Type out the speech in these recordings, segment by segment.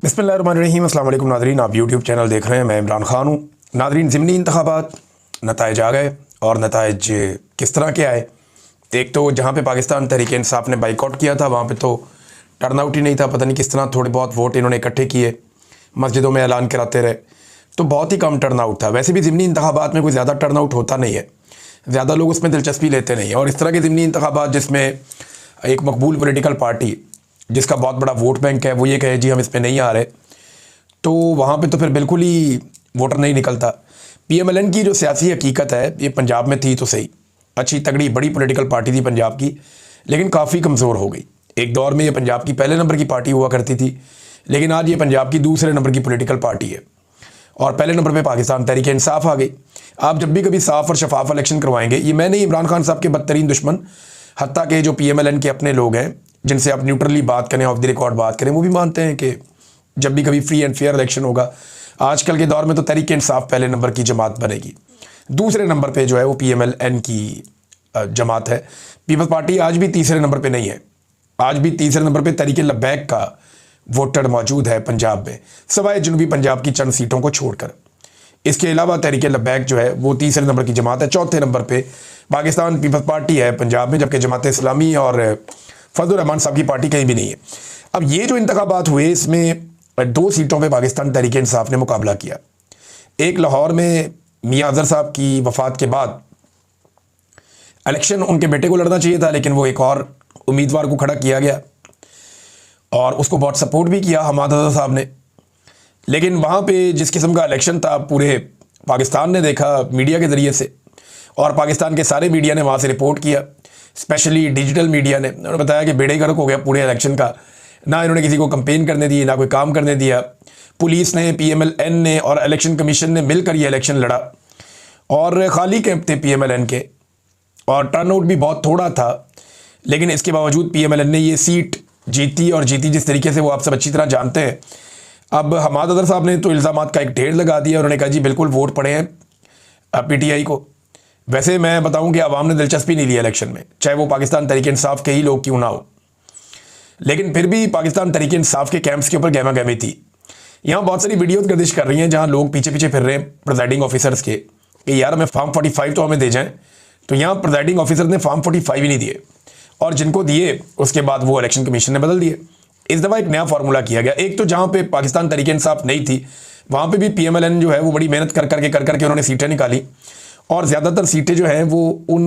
बिस्मिल्लाहिर्रहमानिर्रहीम। अस्सलाम वालेकुम नादरीन, आप यूट्यूब चैनल देख रहे हैं। मैं इमरान खान हूँ। नादरीन, ज़िमनी इंतखाबात नताइज आ गए और नताइज किस तरह के आए। एक तो जहाँ पे पाकिस्तान तहरीक इंसाफ ने बाइकआउट किया था वहाँ पे तो टर्नआउट ही नहीं था। पता नहीं किस तरह थोड़े बहुत वोट इन्होंने इकट्ठे किए, मस्जिदों में ऐलान कराते रहे, तो बहुत ही कम टर्नआउट था। वैसे भी ज़िमनी इंतखाबात में कोई ज़्यादा टर्नआउट होता नहीं है, ज़्यादा लोग उसमें दिलचस्पी लेते नहीं हैं। और इस तरह के ज़िमनी इंतखाबात जिसमें एक मकबूल पॉलिटिकल पार्टी जिसका बहुत बड़ा वोट बैंक है वो ये कहे जी हम इस पर नहीं आ रहे, तो वहाँ पे तो फिर बिल्कुल ही वोटर नहीं निकलता। PMLN की जो सियासी हकीकत है ये पंजाब में थी तो सही, अच्छी तगड़ी बड़ी पॉलिटिकल पार्टी थी पंजाब की, लेकिन काफ़ी कमज़ोर हो गई। एक दौर में ये पंजाब की पहले नंबर की पार्टी हुआ करती थी, लेकिन आज ये पंजाब की दूसरे नंबर की पॉलिटिकल पार्टी है और पहले नंबर पे पाकिस्तान तहरीक इंसाफ आ गई। आप जब भी कभी साफ और शफाफ इलेक्शन करवाएंगे, ये मैं नहीं, इमरान खान साहब के बदतरीन दुश्मन, हत्ता के जो PMLN के अपने लोग हैं जिनसे आप न्यूट्रली बात करें, ऑफ द रिकॉर्ड बात करें, वो भी मानते हैं कि जब भी कभी फ्री एंड फेयर इलेक्शन होगा आजकल के दौर में तो तहरीक इंसाफ पहले नंबर की जमात बनेगी, दूसरे नंबर पे जो है वो PMLN की जमात है। पीपल्स पार्टी आज भी तीसरे नंबर पे नहीं है, आज भी तीसरे नंबर पे तहरीक लब्बैक का वोटर मौजूद है पंजाब में, सिवाय जनूबी पंजाब की चंद सीटों को छोड़कर। इसके अलावा तहरीक लब्बैक जो है वो तीसरे नंबर की जमात है। चौथे नंबर पे पाकिस्तान पीपल्स पार्टी है पंजाब में, जबकि जमात इस्लामी और फजल रहमान साहब की पार्टी कहीं भी नहीं है। अब ये जो इंतखाबात हुए इसमें 2 सीटों पे पाकिस्तान तहरीक इंसाफ ने मुकाबला किया। एक लाहौर में मियां अजहर साहब की वफ़ात के बाद इलेक्शन उनके बेटे को लड़ना चाहिए था, लेकिन वो एक और उम्मीदवार को खड़ा किया गया और उसको बहुत सपोर्ट भी किया हमाद अजहर साहब ने। लेकिन वहाँ पे जिस किस्म का इलेक्शन था पूरे पाकिस्तान ने देखा मीडिया के ज़रिए से, और पाकिस्तान के सारे मीडिया ने वहाँ से रिपोर्ट किया, स्पेशली डिजिटल मीडिया ने। उन्होंने बताया कि बेड़े गर्क हो गया पूरे इलेक्शन का, ना इन्होंने किसी को कंपेन करने दी, ना कोई काम करने दिया। पुलिस ने, PMLN ने और इलेक्शन कमीशन ने मिलकर ये इलेक्शन लड़ा और खाली कैंप थे PMLN के और टर्नआउट भी बहुत थोड़ा था, लेकिन इसके बावजूद PMLN ने ये सीट जीती और जीती जिस तरीके से वो आप सब अच्छी तरह जानते हैं। अब हमाद अजहर साहब ने तो इल्ज़ामात का एक ढेर लगा दिया, उन्होंने कहा जी बिल्कुल वोट पड़े हैं PTI को। वैसे मैं बताऊं कि आवाम ने दिलचस्पी नहीं ली इलेक्शन में, चाहे वो पाकिस्तान तहरीक इंसाफ के ही लोग क्यों ना हो, लेकिन फिर भी पाकिस्तान तहरीक इंसाफ के कैंप्स के ऊपर गहमा गहमी थी। यहाँ बहुत सारी वीडियोस गर्दिश कर रही हैं जहाँ लोग पीछे पीछे फिर रहे हैं प्रिजाइडिंग ऑफिसर्स के कि यार हमें फॉर्म 45 तो हमें दे जाएं, तो यहाँ प्रिजाइडिंग ऑफिसर ने फॉर्म 45 ही नहीं दिए, और जिनको दिए उसके बाद वो इलेक्शन कमीशन ने बदल दिए। इस दफ़ा एक नया फार्मूला किया गया। एक तो जहाँ पे पाकिस्तान तहरीक इंसाफ नहीं थी वहाँ पे भी PMLN जो है वो बड़ी मेहनत कर करके उन्होंने सीटें निकाली, और ज़्यादातर सीटें जो हैं वो उन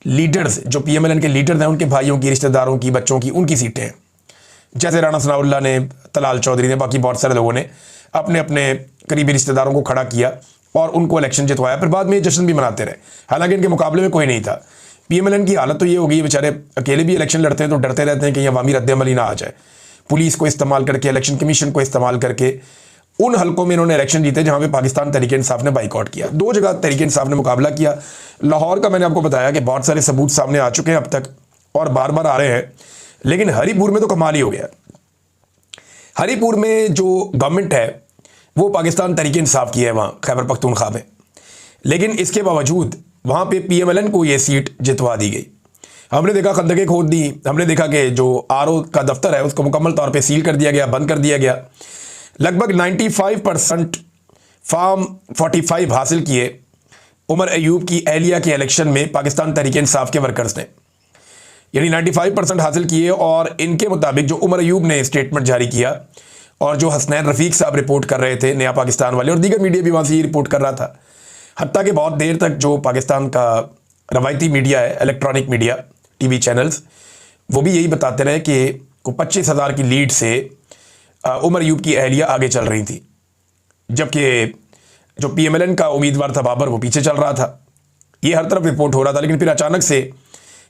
लीडर्स जो PMLN के लीडर्स हैं उनके भाइयों की, रिश्तेदारों की, बच्चों की, उनकी सीटें हैं। जैसे राणा सनाउल्लाह ने, तलाल चौधरी ने, बाकी बहुत सारे लोगों ने अपने अपने करीबी रिश्तेदारों को खड़ा किया और उनको इलेक्शन जितवाया, फिर बाद में ये जश्न भी मनाते रहे, हालांकि इनके मुकाबले में कोई नहीं था। PMLN की हालत तो ये होगी, बेचारे अकेले भी इलेक्शन लड़ते हैं तो डरते रहते हैं कि अवामी रद्द-ए-अमल ही ना आ जाए। पुलिस को इस्तेमाल करके, इलेक्शन कमीशन को इस्तेमाल करके उन हलकों में इन्होंने इलेक्शन जीते जहां पे पाकिस्तान तहरीक इंसाफ ने बाइकआउट किया। 2 जगह तहरीक इंसाफ ने मुकाबला किया। लाहौर का मैंने आपको बताया कि बहुत सारे सबूत सामने आ चुके हैं अब तक और बार बार आ रहे हैं, लेकिन हरीपुर में तो कमाल ही हो गया। हरीपुर में जो गवर्नमेंट है वो पाकिस्तान तहरीक इंसाफ की है वहाँ खैबर पख्तूनख्वा में, लेकिन इसके बावजूद वहाँ पे PMLN को ये सीट जितवा दी गई। हमने देखा खंदकें खोद दी, हमने देखा कि जो RO का दफ्तर है उसको मुकम्मल तौर पे सील कर दिया गया, बंद कर दिया गया। लगभग 95% फॉर्म 45 हासिल किए उमर अयूब की एहलिया के इलेक्शन में पाकिस्तान तहरीक इंसाफ के वर्कर्स ने, यानी 95% हासिल किए। और इनके मुताबिक जो उमर अयूब ने स्टेटमेंट जारी किया और जो हसनैन रफ़ीक साहब रिपोर्ट कर रहे थे, नया पाकिस्तान वाले और दीगर मीडिया भी वहाँ से ये रिपोर्ट कर रहा था, हत्ता कि बहुत देर तक जो पाकिस्तान का रवायती मीडिया है, इलेक्ट्रॉनिक मीडिया, TV चैनल्स, वो भी यही बताते रहे कि 25,000 की लीड से उमर अयूब की एहलिया आगे चल रही थी, जबकि जो PMLN का उम्मीदवार था बाबर वो पीछे चल रहा था। ये हर तरफ रिपोर्ट हो रहा था, लेकिन फिर अचानक से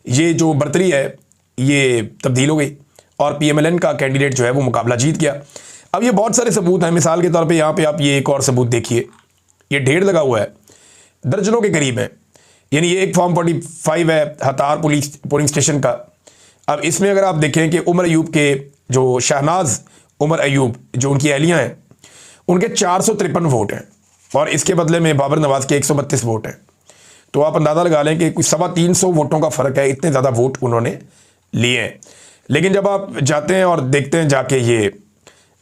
ये जो बर्तरी है ये तब्दील हो गई और PMLN का कैंडिडेट जो है वो मुकाबला जीत गया। अब ये बहुत सारे सबूत हैं, मिसाल के तौर पे यहाँ पे आप ये एक और सबूत देखिए, ये ढेर लगा हुआ है, दर्जनों के करीब है। यानी ये एक फॉर्म 45 है हतार पुलिस पोलिंग स्टेशन का। अब इसमें अगर आप देखें कि उमर अयूब के जो शहनाज उमर अयूब जो उनकी एहलियाँ हैं उनके 453 वोट हैं और इसके बदले में बाबर नवाज के 132 वोट हैं, तो आप अंदाज़ा लगा लें कि कुछ 350 वोटों का फ़र्क है, इतने ज़्यादा वोट उन्होंने लिए हैं। लेकिन जब आप जाते हैं और देखते हैं जाके ये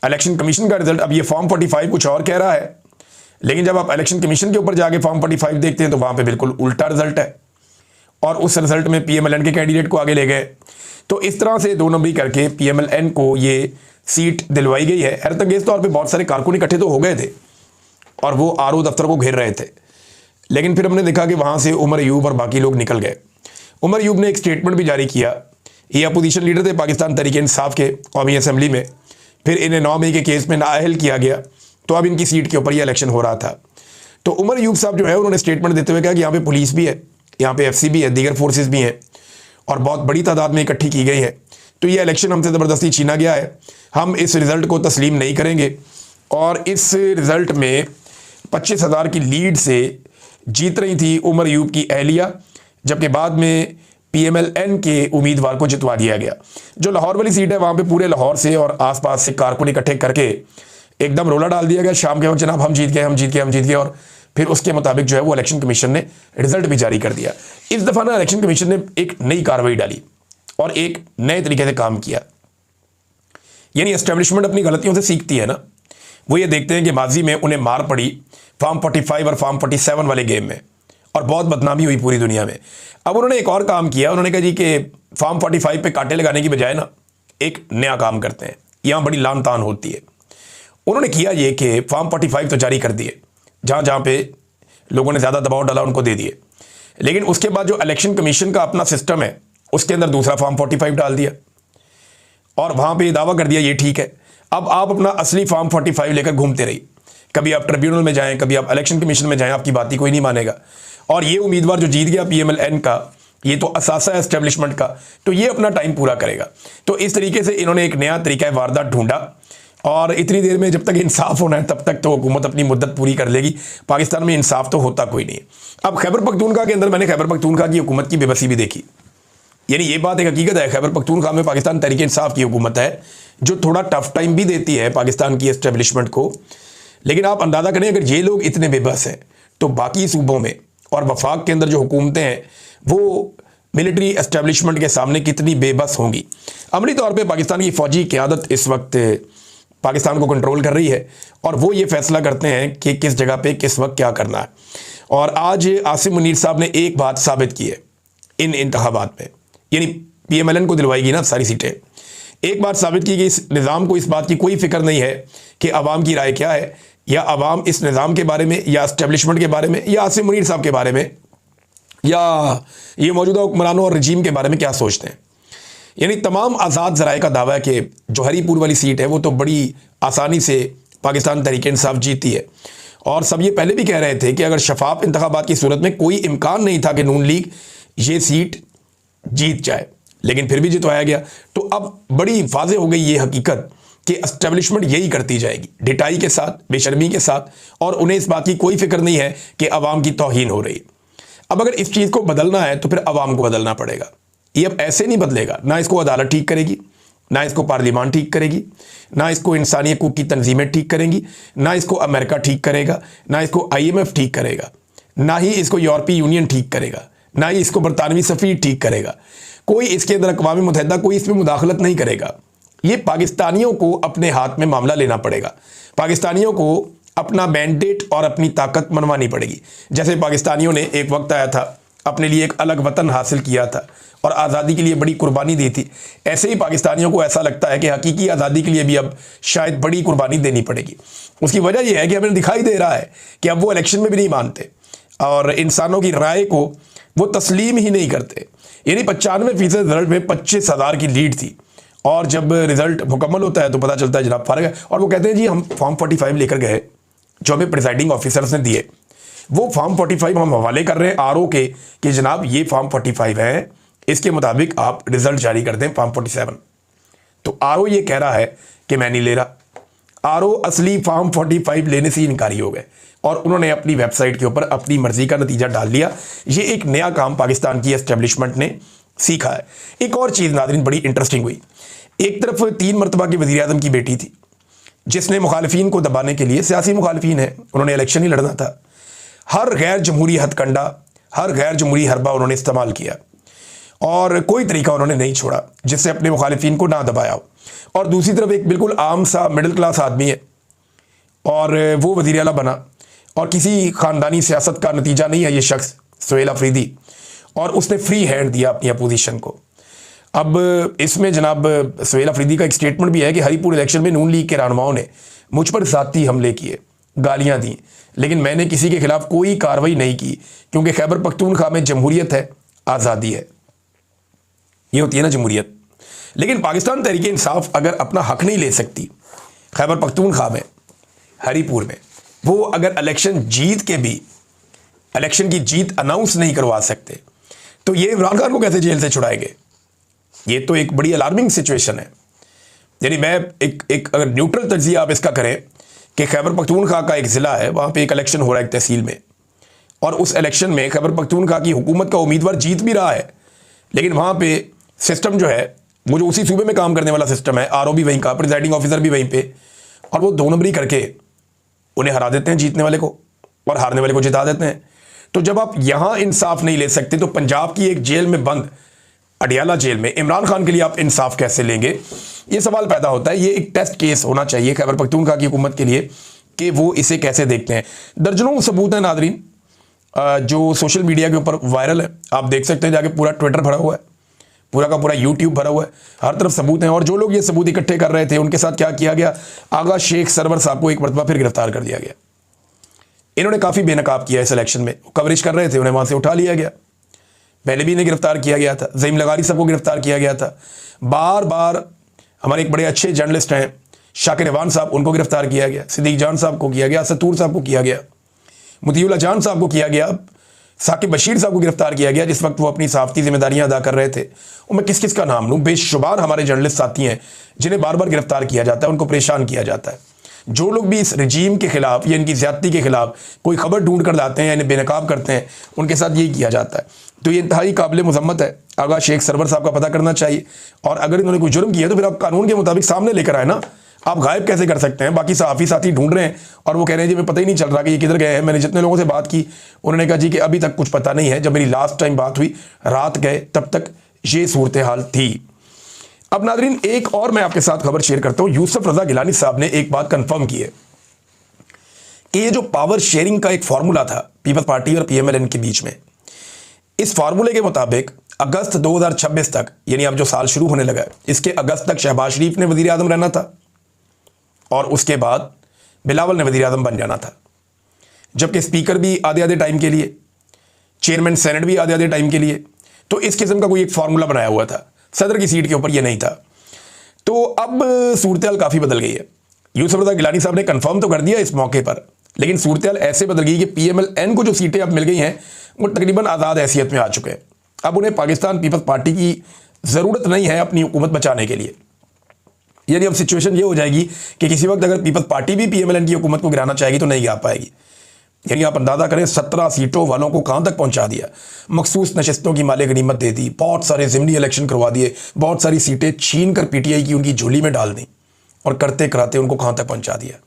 इलेक्शन कमीशन का रिजल्ट, अब ये फॉर्म 45 कुछ और कह रहा है, लेकिन जब आप इलेक्शन कमीशन के ऊपर जाके फॉर्म 45 देखते हैं तो वहां पे बिल्कुल उल्टा रिजल्ट है और उस रिजल्ट में पीएमएलएन के कैंडिडेट को आगे ले गए। तो इस तरह से 2 नंबरी करके पीएमएलएन को ये सीट दिलवाई गई है। हैरतअंगेज तौर पे बहुत सारे कारकुन इकट्ठे तो हो गए थे और वो आरओ दफ्तर को घेर रहे थे, लेकिन फिर हमने देखा कि वहां से उमर अयूब और बाकी लोग निकल गए। उमर अयूब ने एक स्टेटमेंट भी जारी किया, ये अपोजिशन लीडर थे पाकिस्तान तहरीक-ए-इंसाफ के कौमी असम्बली में, फिर इन्हें 9 मई के केस में नाअहल किया गया तो अब इनकी सीट के ऊपर ये इलेक्शन हो रहा था। तो उमर अयूब साहब जो है उन्होंने स्टेटमेंट देते हुए कहा कि यहाँ पे पुलिस भी है, यहाँ पे एफसी भी है, दीगर फोर्सेस भी हैं और बहुत बड़ी तादाद में इकट्ठी की गई है, तो ये इलेक्शन हमसे ज़बरदस्ती छीना गया है, हम इस रिज़ल्ट को तस्लीम नहीं करेंगे। और इस रिज़ल्ट में 25,000 की लीड से जीत रही थी उमर अयूब की अहलिया, जबकि बाद में पीएमएलएन के उम्मीदवार को जितवा दिया गया। जो लाहौर वाली सीट है वहाँ पे पूरे लाहौर से और आसपास से कारकुन इकट्ठे करके एकदम रोला डाल दिया गया शाम के वक्त, जनाब हम जीत गए, हम जीत गए, हम जीत गए, और फिर उसके मुताबिक जो है वो इलेक्शन कमीशन ने रिजल्ट भी जारी कर दिया। इस दफ़ा ना इलेक्शन कमीशन ने एक नई कार्रवाई डाली और एक नए तरीके से काम किया। यानी एस्टेब्लिशमेंट अपनी गलतियों से सीखती है ना, वो ये देखते हैं कि माजी में उन्हें मार पड़ी फॉर्म 45 और फॉर्म 47 वाले गेम में और बहुत बदनामी हुई पूरी दुनिया में। अब उन्होंने एक और काम किया, उन्होंने कहा जी कि फॉर्म 45 पे कांटे लगाने की बजाय ना एक नया काम करते हैं, यहाँ बड़ी लान तान होती है। उन्होंने किया ये कि फॉर्म 45 तो जारी कर दिए, जहाँ जहाँ पे लोगों ने ज़्यादा दबाव डाला उनको दे दिए, लेकिन उसके बाद जो इलेक्शन कमीशन का अपना सिस्टम है उसके अंदर दूसरा फॉर्म 45 डाल दिया और वहाँ पे दावा कर दिया ये ठीक है, अब आप अपना असली फॉर्म 45 लेकर घूमते रहिए, कभी आप ट्रिब्यूनल में जाएं, कभी आप इलेक्शन कमीशन में जाएं, आपकी बात ही कोई नहीं मानेगा। और ये उम्मीदवार जो जीत गया पीएमएलएन का, ये तो असासा है एस्टेब्लिशमेंट का, तो ये अपना टाइम पूरा करेगा। तो इस तरीके से इन्होंने एक नया तरीका वारदात ढूंढा और इतनी देर में जब तक इंसाफ होना है तब तक तो हुकूमत अपनी मुद्दत पूरी कर लेगी। पाकिस्तान में इंसाफ तो होता कोई नहीं है। अब खैबर पख्तूनख्वा के अंदर मैंने खैबर पख्तूनख्वा की हुकूमत की बेबसी भी देखी, यानी ये बात एक हकीकत है, खैबर पख्तूनख्वा में पाकिस्तान तहरीक इंसाफ की हुकूमत है जो थोड़ा टफ टाइम भी देती है पाकिस्तान की एस्टेब्लिशमेंट को। लेकिन आप अंदाज़ा करें अगर ये लोग इतने बेबस हैं तो बाकी सूबों में और वफाक के अंदर जो हुकूमतें हैं वो मिलिट्री एस्टेब्लिशमेंट के सामने कितनी बेबस होंगी। अमली तौर पे पाकिस्तान की फ़ौजी क़यादत इस वक्त पाकिस्तान को कंट्रोल कर रही है और वो ये फैसला करते हैं कि किस जगह पे किस वक्त क्या करना है। और आज आसिम मुनीर साहब ने एक बात साबित की है इन इंतखाबात में, यानी पीएमएलएन को दिलवाई ना सारी सीटें, एक बात साबित की कि इस निज़ाम को इस बात की कोई फिक्र नहीं है कि अवाम की राय क्या है, या अवाम इस निज़ाम के बारे में या एस्टेब्लिशमेंट के बारे में या आसिम मुनीर साहब के बारे में या ये मौजूदा हुक्मरानों और रजीम के बारे में क्या सोचते हैं। यानी तमाम आज़ाद ज़राए का दावा है कि जो हरीपुर वाली सीट है वो तो बड़ी आसानी से पाकिस्तान तहरीक इंसाफ जीती है, और सब ये पहले भी कह रहे थे कि अगर शफाफ इंतखाबात की सूरत में कोई इम्कान नहीं था कि नून लीग ये सीट जीत जाए, लेकिन फिर भी जितवाया गया। तो अब बड़ी वाज़े हो गई ये हकीकत कि एस्टेब्लिशमेंट यही करती जाएगी ढिठाई के साथ, बेशर्मी के साथ, और उन्हें इस बात की कोई फिक्र नहीं है कि अवाम की तौहीन हो रही है। अब अगर इस चीज़ को बदलना है तो फिर अवाम को बदलना पड़ेगा। ये अब ऐसे नहीं बदलेगा, ना इसको अदालत ठीक करेगी, ना इसको पार्लियामान ठीक करेगी, ना इसको इंसानी हकूक़ की तंजीमें ठीक करेंगी, ना इसको अमेरिका ठीक करेगा, ना इसको IMF ठीक करेगा, ना ही इसको यूरोपीय यूनियन ठीक करेगा, ना ही इसको बरतानवी सफ़ीर ठीक करेगा। कोई इसके अंदर अक़वाम मुत्तहिदा कोई इसमें मुदाखलत नहीं करेगा। ये पाकिस्तानियों को अपने हाथ में मामला लेना पड़ेगा, पाकिस्तानियों को अपना मैंडेट और अपनी ताकत मनवानी पड़ेगी। जैसे पाकिस्तानियों ने एक वक्त आया था अपने लिए एक अलग वतन हासिल किया था और आज़ादी के लिए बड़ी कुर्बानी दी थी, ऐसे ही पाकिस्तानियों को ऐसा लगता है कि हकीकी आज़ादी के लिए भी अब शायद बड़ी कुर्बानी देनी पड़ेगी। उसकी वजह यह है कि हमें दिखाई दे रहा है कि अब वो इलेक्शन में भी नहीं मानते और इंसानों की राय को वो तस्लीम ही नहीं करते। यानी 95% रिजल्ट में 25,000 की लीड थी, और जब रिजल्ट मुकम्मल होता है तो पता चलता है जनाब फर्क है। और वो कहते हैं जी हम फॉर्म 45 लेकर गए जो हमें प्रिसाइडिंग ऑफिसर्स ने दिए, वो फॉर्म 45 हम हवाले कर रहे हैं RO के कि जनाब ये फॉर्म 45 है, इसके मुताबिक आप रिजल्ट जारी कर दें फॉर्म 47। तो RO ये कह रहा है कि मैं नहीं ले रहा। RO असली फॉर्म 45 लेने से ही इनकारी हो गए और उन्होंने अपनी वेबसाइट के ऊपर अपनी मर्जी का नतीजा डाल लिया। ये एक नया काम पाकिस्तान की एस्टेब्लिशमेंट ने सीखा है। एक और चीज़ नाज़रीन बड़ी इंटरेस्टिंग हुई, एक तरफ 3 मरतबा की वज़ीर आज़म की बेटी थी जिसने मुखालिफिन को दबाने के लिए, सियासी मुखालिफिन है, उन्होंने इलेक्शन ही लड़ना था, हर गैर जमहूरी हथकंडा, हर गैर जमहूरी हरबा उन्होंने इस्तेमाल किया और कोई तरीका उन्होंने नहीं छोड़ा जिससे अपने मुखालिफिन को ना दबाया हो। और दूसरी तरफ एक बिल्कुल आम सा मिडिल क्लास आदमी है और वो वज़ीर आला बना, और किसी ख़ानदानी सियासत का नतीजा नहीं है ये शख्स सुहेल अफरीदी, और उसने फ्री हैंड दिया अपनी अपोजिशन को। अब इसमें जनाब सुहेल अफरीदी का एक स्टेटमेंट भी है कि हरीपुर इलेक्शन में नून लीग के रहनुमाओं ने मुझ पर ज़ाती हमले किए, गालियां दी, लेकिन मैंने किसी के खिलाफ कोई कार्रवाई नहीं की क्योंकि खैबर पख्तूनख्वा में जमहूरियत है, आज़ादी है। ये होती है ना जमहूरियत। लेकिन पाकिस्तान तहरीक इंसाफ अगर अपना हक नहीं ले सकती खैबर पख्तूनख्वा में, हरीपुर में, वो अगर इलेक्शन जीत के भी इलेक्शन की जीत अनाउंस नहीं करवा सकते, तो ये इमरान खान को कैसे जेल से छुड़ाएंगे? ये तो एक बड़ी अलार्मिंग सिचुएशन है। यानी मैं एक अगर न्यूट्रल तज्जिया आप इसका करें कि खैबर पख्तूनख्वा का एक ज़िला है, वहाँ पे एक इलेक्शन हो रहा है एक तहसील में, और उस इलेक्शन में खैबर पख्तूनख्वा की हुकूमत का उम्मीदवार जीत भी रहा है, लेकिन वहाँ पे सिस्टम जो है वो जो उसी सूबे में काम करने वाला सिस्टम है, आरओ भी वहीं का, प्रिजाइडिंग ऑफिसर भी वहीं पे, और वो 2 नंबरी करके उन्हें हरा देते हैं जीतने वाले को, और हारने वाले को जिता देते हैं। तो जब आप यहाँ इंसाफ नहीं ले सकते तो पंजाब की एक जेल में बंद अडियाला जेल में इमरान खान के लिए आप इंसाफ कैसे लेंगे? ये सवाल पैदा होता है। ये एक टेस्ट केस होना चाहिए खैबर पख्तूनख्वा की हुकूमत के लिए कि वो इसे कैसे देखते हैं। दर्जनों सबूत हैं नादरीन जो सोशल मीडिया के ऊपर वायरल है, आप देख सकते हैं, जाके पूरा ट्विटर भरा हुआ है, पूरा का पूरा यूट्यूब भरा हुआ है, हर तरफ सबूत हैं। और जो लोग ये सबूत इकट्ठे कर रहे थे उनके साथ क्या किया गया, आगा शेख सरवर साहब को एक मरतबा फिर गिरफ्तार कर दिया गया। इन्होंने काफ़ी बेनकाब किया इस इलेक्शन में, कवरेज कर रहे थे, उन्हें वहाँ से उठा लिया गया। पहले भी इन्हें गिरफ्तार किया गया था, ज़ईम लगारी साहब को गिरफ्तार किया गया था, बार बार हमारे एक बड़े अच्छे जर्नलिस्ट हैं शाकिर रवान साहब, उनको गिरफ्तार किया गया, सिद्दीक जान साहब को किया गया, सतूर साहब को किया गया, मुतीउल्ला जान साहब को किया गया, साकिब बशीर साहब को गिरफ्तार किया गया जिस वक्त वो अपनी सहाफ़ती जिम्मेदारियां अदा कर रहे थे। और मैं किस किस का नाम लूँ, बेशुमार हमारे जर्नलिस्ट साथी हैं जिन्हें बार बार गिरफ्तार किया जाता है, उनको परेशान किया जाता है। जो लोग भी इस रजीम के खिलाफ या इनकी ज़्यादती के खिलाफ कोई खबर ढूंढ कर लाते हैं या इन्हें बेनकाब करते हैं, उनके साथ यही किया जाता है। तो ये इंतहाई काबिल मज़म्मत है। आगा शेख सरवर साहब का पता करना चाहिए, और अगर इन्होंने कोई जुर्म किया तो फिर आप कानून के मुताबिक सामने लेकर आए ना। आप गायब कैसे कर सकते हैं? बाकी सहाफ़ी साथी ढूंढ रहे हैं और वो कह रहे हैं जी हमें पता ही नहीं चल रहा कि ये किधर गए हैं। मैंने जितने लोगों से बात की उन्होंने कहा जी कि अभी तक कुछ पता नहीं है, जब मेरी लास्ट टाइम बात हुई रात गए तब तक ये सूरत हाल थी। अब नादरीन एक और मैं आपके साथ खबर शेयर करता हूँ। यूसुफ रज़ा गिलानी साहब ने एक बात कन्फर्म की है कि ये जो पावर शेयरिंग का एक फार्मूला था पीपल्स पार्टी और PMLN के बीच में, इस फार्मूले के मुताबिक अगस्त 2026 तक, यानी अब जो साल शुरू होने लगा है, इसके अगस्त तक शहबाज शरीफ ने वज़ीर आज़म रहना था और उसके बाद बिलावल ने वज़ीर आज़म बन जाना था। जबकि स्पीकर भी आधे आधे टाइम के लिए, चेयरमैन सेनेट भी आधे आधे टाइम के लिए। तो इस किस्म का कोई एक फार्मूला बनाया हुआ था। सदर की सीट के ऊपर यह नहीं था। तो अब सूरत हाल काफ़ी बदल गई है। यूसुफ रज़ा गिलानी साहब ने कंफर्म तो कर दिया इस मौके पर, लेकिन सूरत हाल ऐसे बदल गई कि PMLN को जो सीटें अब मिल गई हैं वो तकरीबन आज़ाद हैसियत में आ चुके हैं। अब उन्हें पाकिस्तान पीपल्स पार्टी की ज़रूरत नहीं है अपनी हुकूमत बचाने के लिए। यानी अब सिचुएशन ये हो जाएगी कि किसी वक्त अगर पीपल्स पार्टी भी PMLN की हुकूमत को गिराना चाहेगी तो नहीं गिरा पाएगी। यानी आप अंदाज़ा करें 17 सीटों वालों को कहाँ तक पहुँचा दिया, मखसूस नशस्तों की माले गनीमत दे दी, बहुत सारे ज़िमनी इलेक्शन करवा दिए, बहुत सारी सीटें छीन कर PTI की उनकी झोली में डाल दी और करते कराते उनको कहाँ तक पहुँचा दिया।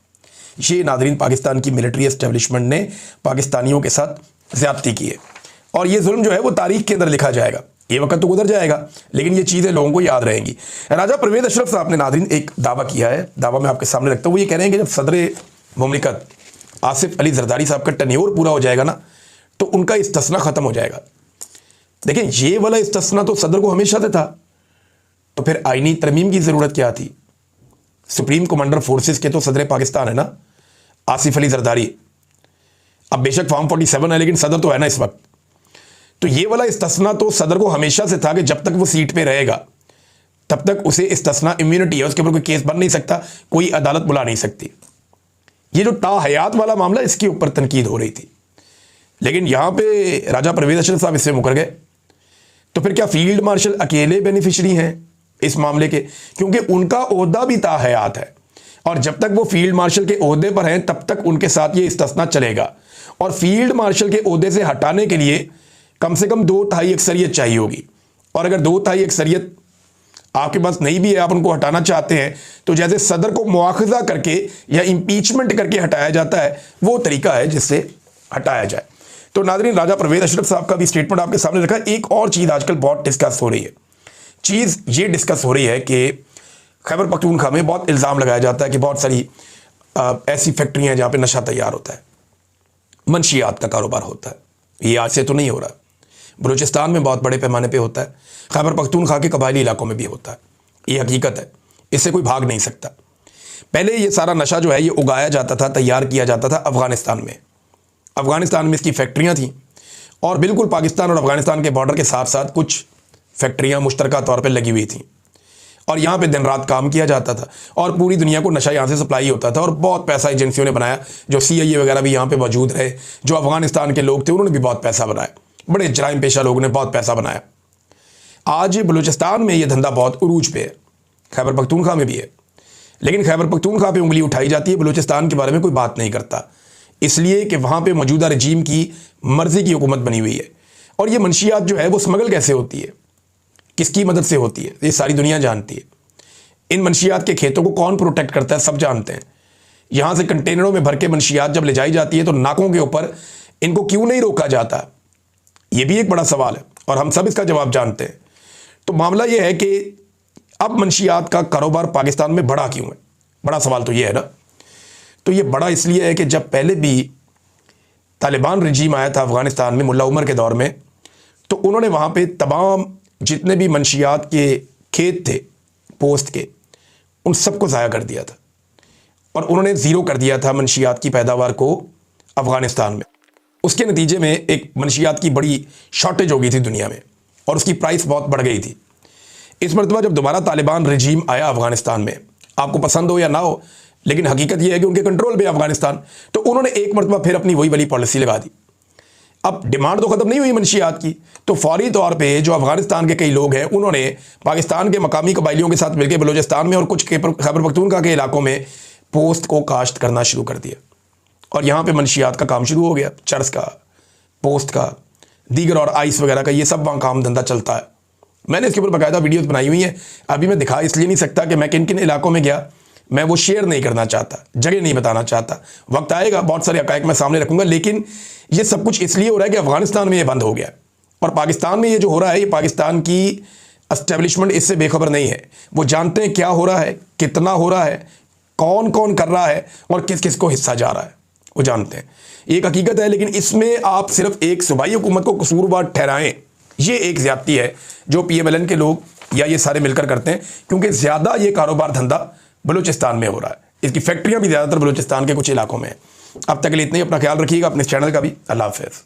ये नादरीन पाकिस्तान की मिलिट्री एस्टेब्लिशमेंट ने पाकिस्तानियों के साथ ज़्यादती की है, और ये जुल्म जो है वो तारीख के अंदर लिखा जाएगा। ये वक्त तो गुजर जाएगा लेकिन ये चीज़ें लोगों को याद रहेंगी। राजा परवेज़ अशरफ साहब ने नादरीन एक दावा किया है, दावा मैं आपके सामने रखता हूँ। वो ये कह रहे हैं कि जब सदर मुमलिकत आसिफ अली जरदारी साहब का टेन्योर पूरा हो जाएगा ना तो उनका इस्तिस्ना ख़त्म हो जाएगा। देखें ये वाला इस्तिस्ना तो सदर को हमेशा से था, तो फिर आईनी तरमीम की ज़रूरत क्या थी? सुप्रीम कमांडर फोर्सेस के तो सदर पाकिस्तान है ना आसिफ अली जरदारी। अब बेशक फॉर्म 47 है लेकिन सदर तो है ना इस वक्त। तो ये वाला इस्तिस्ना तो सदर को हमेशा से था कि जब तक वो सीट पे रहेगा तब तक उसे इस्तिस्ना इम्यूनिटी है, उसके ऊपर कोई केस बन नहीं सकता, कोई अदालत बुला नहीं सकती। ये जो ताहयात वाला मामला, इसके ऊपर तनकीद हो रही थी, लेकिन यहां पे राजा परवेज़ अशरफ साहब इससे मुकर गए। तो फिर क्या फील्ड मार्शल अकेले बेनिफिशरी हैं इस मामले के? क्योंकि उनका ओहदा भी ताहयात है और जब तक वो फील्ड मार्शल के ओहदे पर हैं तब तक उनके साथ ये इस्तिस्ना चलेगा। और फील्ड मार्शल के ओहदे से हटाने के लिए कम से कम 2/3 अक्सरियत चाहिए होगी, और अगर 2/3 अक्सरियत आपके पास नहीं भी है, आप उनको हटाना चाहते हैं, तो जैसे सदर को मुआखजा करके या इम्पीचमेंट करके हटाया जाता है, वो तरीका है जिससे हटाया जाए। तो नाज़रीन राजा परवेज़ अशरफ साहब का भी स्टेटमेंट आपके सामने रखा। एक और चीज़ आजकल बहुत डिस्कस हो रही है, चीज़ ये डिस्कस हो रही है कि खैबर पख्तूनख्वा में बहुत इल्ज़ाम लगाया जाता है कि बहुत सारी ऐसी फैक्ट्रियाँ हैं जहाँ पे नशा तैयार होता है, मंशियात का कारोबार होता है। ये आज से तो नहीं हो रहा, बलूचिस्तान में बहुत बड़े पैमाने पे होता है, खैबर पख्तूनख्वा के कबायली इलाकों में भी होता है। ये हकीकत है, इससे कोई भाग नहीं सकता। पहले ये सारा नशा जो है ये उगाया जाता था, तैयार किया जाता था अफ़गानिस्तान में। अफ़गानिस्तान में इसकी फैक्ट्रियाँ थीं और बिल्कुल पाकिस्तान और अफ़गानिस्तान के बॉर्डर के साथ साथ कुछ फैक्ट्रियाँ मुश्तरका तौर पर लगी हुई थीं और यहाँ पे दिन रात काम किया जाता था और पूरी दुनिया को नशा यहाँ से सप्लाई होता था और बहुत पैसा एजेंसियों ने बनाया। जो CIA वगैरह भी यहाँ पे मौजूद रहे, जो अफ़गानिस्तान के लोग थे उन्होंने भी बहुत पैसा बनाया, बड़े जराइम पेशा लोगों ने बहुत पैसा बनाया। आज बलूचिस्तान में ये धंधा बहुत उरूज पे है, खैबर पख्तूनख्वा में भी है, लेकिन खैबर पख्तूनख्वा पे उंगली उठाई जाती है, बलूचिस्तान के बारे में कोई बात नहीं करता, इसलिए कि वहाँ पे मौजूदा रजीम की मर्ज़ी की हुकूमत बनी हुई है। और ये मंशियात जो है वो स्मगल कैसे होती है, किसकी मदद से होती है, ये सारी दुनिया जानती है। इन मंशियात के खेतों को कौन प्रोटेक्ट करता है, सब जानते हैं। यहाँ से कंटेनरों में भर के मंशियात जब ले जाई जाती है तो नाकों के ऊपर इनको क्यों नहीं रोका जाता, ये भी एक बड़ा सवाल है और हम सब इसका जवाब जानते हैं। तो मामला ये है कि अब मंशियात का कारोबार पाकिस्तान में बढ़ा क्यों है, बड़ा सवाल तो ये है ना। तो ये बड़ा इसलिए है कि जब पहले भी तालिबान रजीम आया था अफ़गानिस्तान में मुल्ला उमर के दौर में, तो उन्होंने वहाँ पे तमाम जितने भी मंशियात के खेत थे पोस्ट के, उन सबको ज़ाया कर दिया था और उन्होंने ज़ीरो कर दिया था मंशियात की पैदावार को अफ़गानिस्तान में। उसके नतीजे में एक मंशियात की बड़ी शॉर्टेज हो गई थी दुनिया में और उसकी प्राइस बहुत बढ़ गई थी। इस मरतबा जब दोबारा तालिबान रजीम आया अफ़गानिस्तान में, आपको पसंद हो या ना हो, लेकिन हकीकत यह है कि उनके कंट्रोल में अफ़गानिस्तान, तो उन्होंने एक मरतबा फिर अपनी वही वाली पॉलिसी लगा दी। अब डिमांड तो ख़त्म नहीं हुई मंशियात की, तो फौरी तौर पे जो अफ़गानिस्तान के कई लोग हैं उन्होंने पाकिस्तान के मकामी कबायलियों के साथ मिलकर बलूचिस्तान में और कुछ खैबर पख्तूनख्वा के इलाकों में पोस्ट को काश्त करना शुरू कर दिया और यहाँ पे मंशियात का काम शुरू हो गया। चरस का, पोस्ट का, दीगर और आइस वगैरह का, ये सब वहाँ काम धंधा चलता है। मैंने इसके ऊपर बाकायदा वीडियोज़ बनाई हुई हैं, अभी मैं दिखा इसलिए नहीं सकता कि मैं किन किन इलाकों में गया, मैं वो शेयर नहीं करना चाहता, जगह नहीं बताना चाहता। वक्त आएगा बहुत सारे हक़ाइक़ मैं सामने रखूँगा, लेकिन ये सब कुछ इसलिए हो रहा है कि अफ़गानिस्तान में ये बंद हो गया और पाकिस्तान में ये जो हो रहा है, ये पाकिस्तान की एस्टेब्लिशमेंट इससे बेखबर नहीं है। वो जानते हैं क्या हो रहा है, कितना हो रहा है, कौन कौन कर रहा है और किस किस को हिस्सा जा रहा है, वो जानते हैं। ये एक हकीकत है, लेकिन इसमें आप सिर्फ एक सूबाई हुकूमत को कसूरवार ठहराएं, ये एक ज़्यादती है जो PMLN के लोग या ये सारे मिलकर करते हैं, क्योंकि ज़्यादा ये कारोबार धंधा बलूचिस्तान में हो रहा है। इसकी फैक्ट्रियाँ भी ज़्यादातर बलूचिस्तान के कुछ इलाकों में हैं। अब तक के लिए इतना ही, अपना ख्याल रखिएगा, अपने चैनल का भी। अल्लाह हाफ़िज़।